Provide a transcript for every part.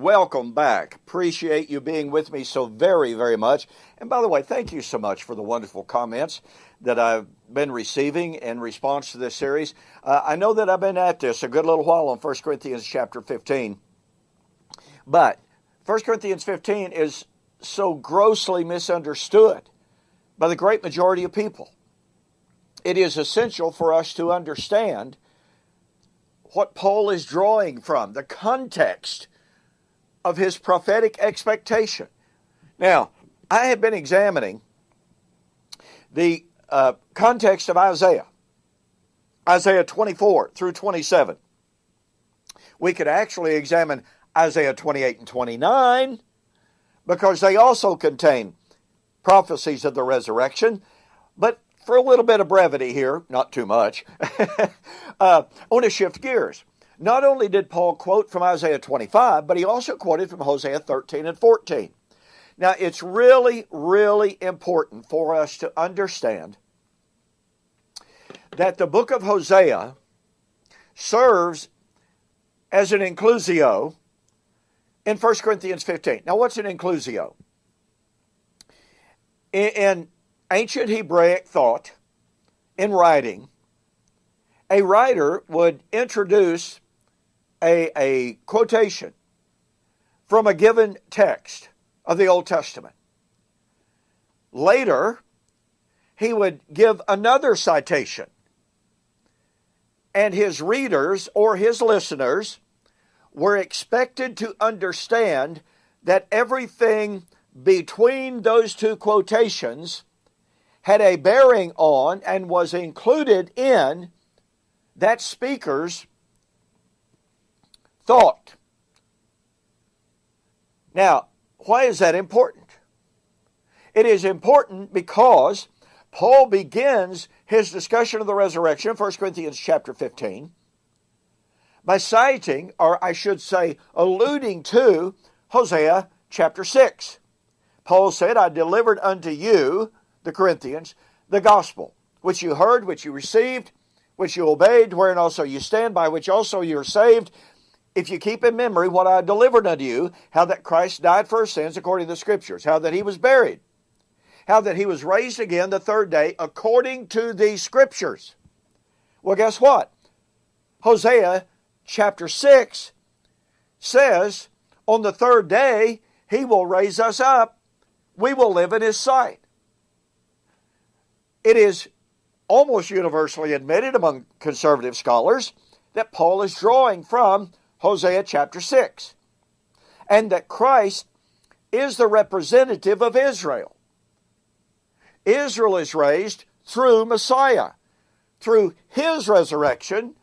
welcome back. Appreciate you being with me so very, very much. And by the way, thank you so much for the wonderful comments that I've been receiving in response to this series. I know that I've been at this a good little while on 1 Corinthians chapter 15. But 1 Corinthians 15 is so grossly misunderstood by the great majority of people. It is essential for us to understand what Paul is drawing from, the context of his prophetic expectation. Now, I have been examining the context of Isaiah 24 through 27. We could actually examine Isaiah 28 and 29 because they also contain prophecies of the resurrection. But for a little bit of brevity here, not too much, I want to shift gears. Not only did Paul quote from Isaiah 25, but he also quoted from Hosea 13 and 14. Now, it's really, really important for us to understand that the book of Hosea serves as an inclusio in 1 Corinthians 15. Now, what's an inclusio? In ancient Hebraic thought, in writing, a writer would introduce a quotation from a given text of the Old Testament. Later, he would give another citation, and his readers or his listeners were expected to understand that everything between those two quotations had a bearing on and was included in that speaker's thought. Now, why is that important? It is important because Paul begins his discussion of the resurrection in 1 Corinthians chapter 15 by citing, or I should say, alluding to Hosea chapter 6. Paul said, I delivered unto you, the Corinthians, the gospel, which you heard, which you received, which you obeyed, wherein also you stand, by which also you are saved, if you keep in memory what I delivered unto you, how that Christ died for our sins according to the Scriptures, how that he was buried, how that he was raised again the third day according to the Scriptures. Well, guess what? Hosea chapter 6 says, on the third day, he will raise us up. We will live in his sight. It is almost universally admitted among conservative scholars that Paul is drawing from Hosea chapter 6, and that Christ is the representative of Israel. Israel is raised through Messiah. Through his resurrection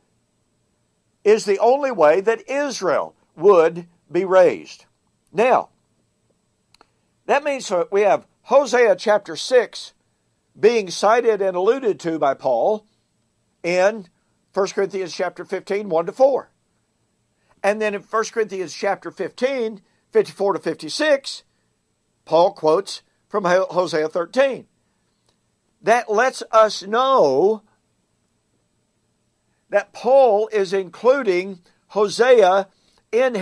is the only way that Israel would be raised. Now, that means that we have Hosea chapter 6 being cited and alluded to by Paul in 1 Corinthians chapter 15, 1 to 4. And then in 1 Corinthians chapter 15, 54 to 56, Paul quotes from Hosea 13. That lets us know that Paul is including Hosea in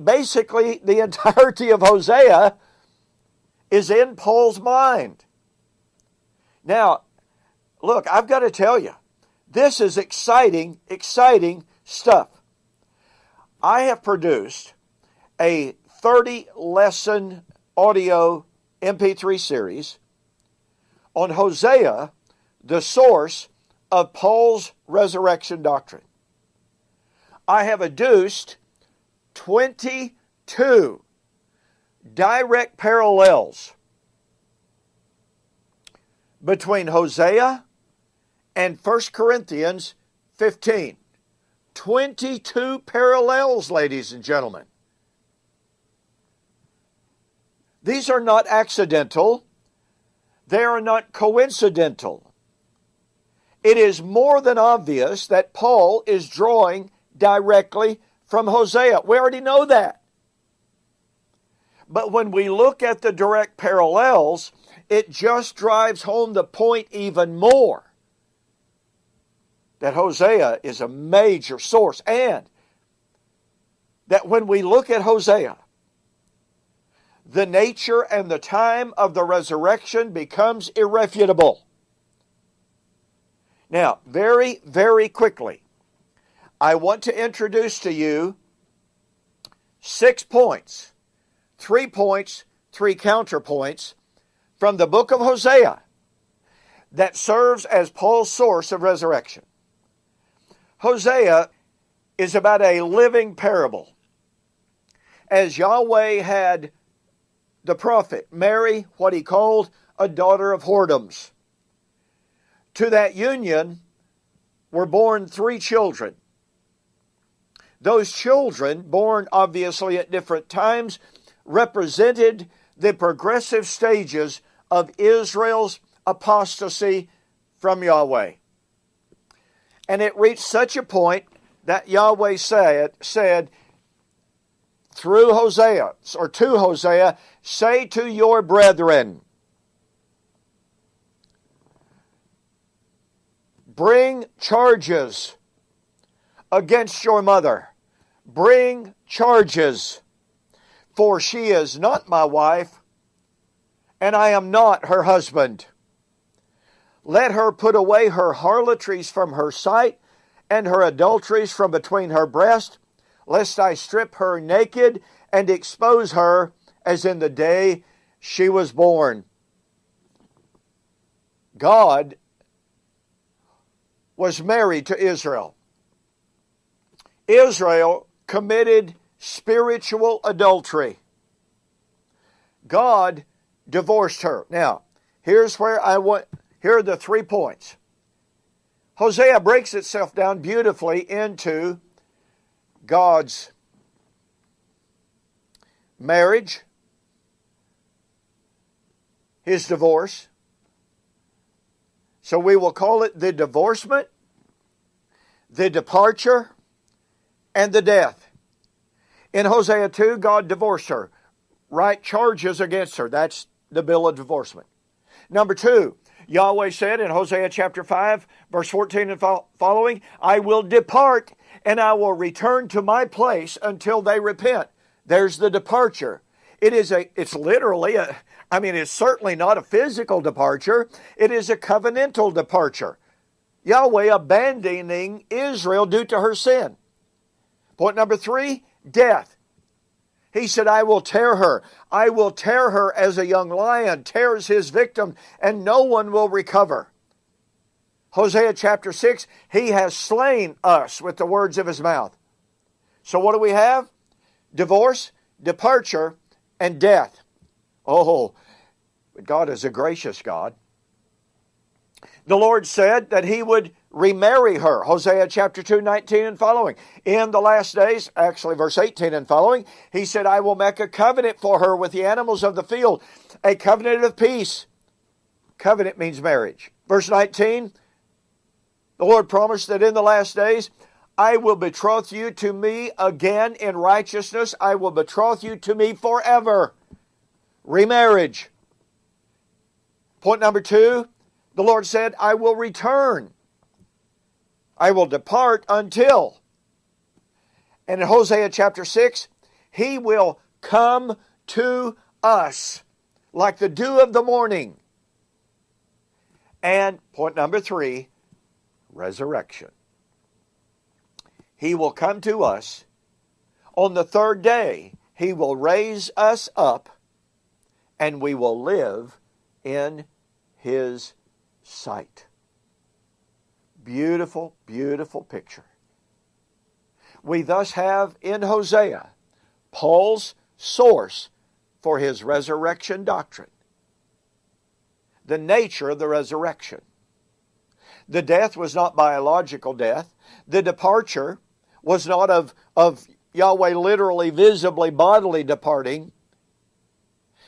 basically the entirety of Hosea is in Paul's mind. Now, look, I've got to tell you, this is exciting, exciting stuff. I have produced a 30-lesson audio MP3 series on Hosea, the source of Paul's resurrection doctrine. I have adduced 22 direct parallels between Hosea and 1 Corinthians 15. 22 parallels, ladies and gentlemen. These are not accidental. They are not coincidental. It is more than obvious that Paul is drawing directly from Hosea. We already know that. But when we look at the direct parallels, it just drives home the point even more that Hosea is a major source. And that when we look at Hosea, the nature and the time of the resurrection becomes irrefutable. Now, very, very quickly, I want to introduce to you 6 points, 3 points, 3 counterpoints from the book of Hosea that serves as Paul's source of resurrection. Hosea is about a living parable. As Yahweh had the prophet marry what he called a daughter of whoredoms. To that union were born 3 children. Those children, born obviously at different times, represented the progressive stages of Israel's apostasy from Yahweh. And it reached such a point that Yahweh said through Hosea, or to Hosea, say to your brethren, bring charges against your mother. Bring charges, for she is not my wife, and I am not her husband. Let her put away her harlotries from her sight, and her adulteries from between her breasts, lest I strip her naked and expose her as in the day she was born. God was married to Israel. Israel committed spiritual adultery. God divorced her. Now, here are the 3 points. Hosea breaks itself down beautifully into God's marriage, his divorce. So we will call it the divorcement, the departure, and the death. In Hosea 2, God divorced her. Write charges against her. That's the bill of divorcement. Number 2, Yahweh said in Hosea chapter 5, verse 14 and following, I will depart and I will return to my place until they repent. There's the departure. It's certainly not a physical departure. It is a covenantal departure. Yahweh abandoning Israel due to her sin. Point number 3, death. He said, I will tear her. I will tear her as a young lion tears his victim, and no one will recover. Hosea chapter 6, he has slain us with the words of his mouth. So what do we have? Divorce, departure, and death. Oh, but God is a gracious God. The Lord said that he would remarry her. Hosea chapter 2, 19 and following. In the last days, actually verse 18 and following, he said, I will make a covenant for her with the animals of the field, a covenant of peace. Covenant means marriage. Verse 19, the Lord promised that in the last days, I will betroth you to me again in righteousness. I will betroth you to me forever. Remarriage. Point number 2, the Lord said, I will return. I will depart until. And in Hosea chapter 6, he will come to us like the dew of the morning. And point number 3, resurrection. He will come to us. On the 3rd day, he will raise us up, and we will live in his sight. Beautiful, beautiful picture. We thus have in Hosea Paul's source for his resurrection doctrine. The nature of the resurrection. The death was not biological death. The departure was not of Yahweh literally, visibly, bodily departing.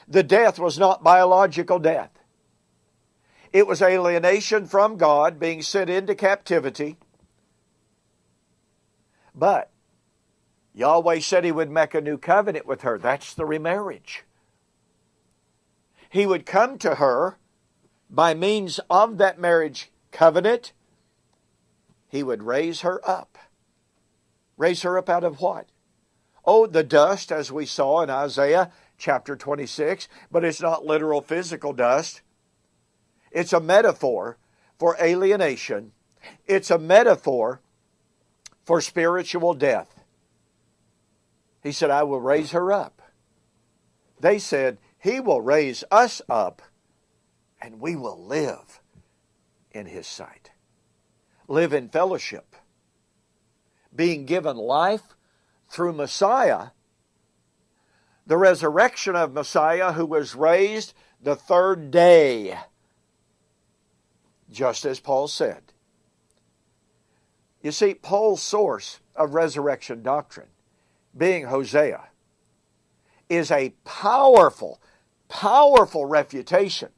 The death was not biological death. It was alienation from God, being sent into captivity. But Yahweh said he would make a new covenant with her. That's the remarriage. He would come to her by means of that marriage covenant. He would raise her up. Raise her up out of what? Oh, the dust, as we saw in Isaiah chapter 26, but it's not literal physical dust. It's a metaphor for alienation. It's a metaphor for spiritual death. He said, I will raise her up. They said, He will raise us up, and we will live in His sight. Live in fellowship. Being given life through Messiah, the resurrection of Messiah, who was raised the third day, just as Paul said. You see, Paul's source of resurrection doctrine, being Hosea, is a powerful, powerful refutation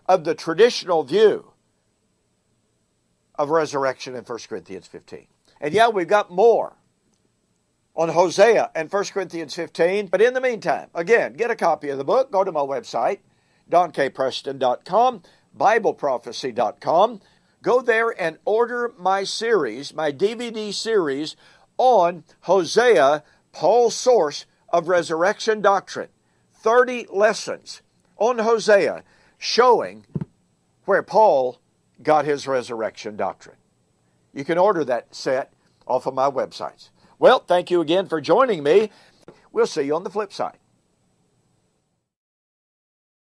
of the traditional view of resurrection in 1 Corinthians 15. And yeah, we've got more on Hosea and 1 Corinthians 15. But in the meantime, again, get a copy of the book. Go to my website, donkpreston.com, bibleprophecy.com. Go there and order my series, my DVD series on Hosea, Paul's source of resurrection doctrine. 30 lessons on Hosea showing where Paul got his resurrection doctrine. You can order that set off of my websites. Well, thank you again for joining me. We'll see you on the flip side.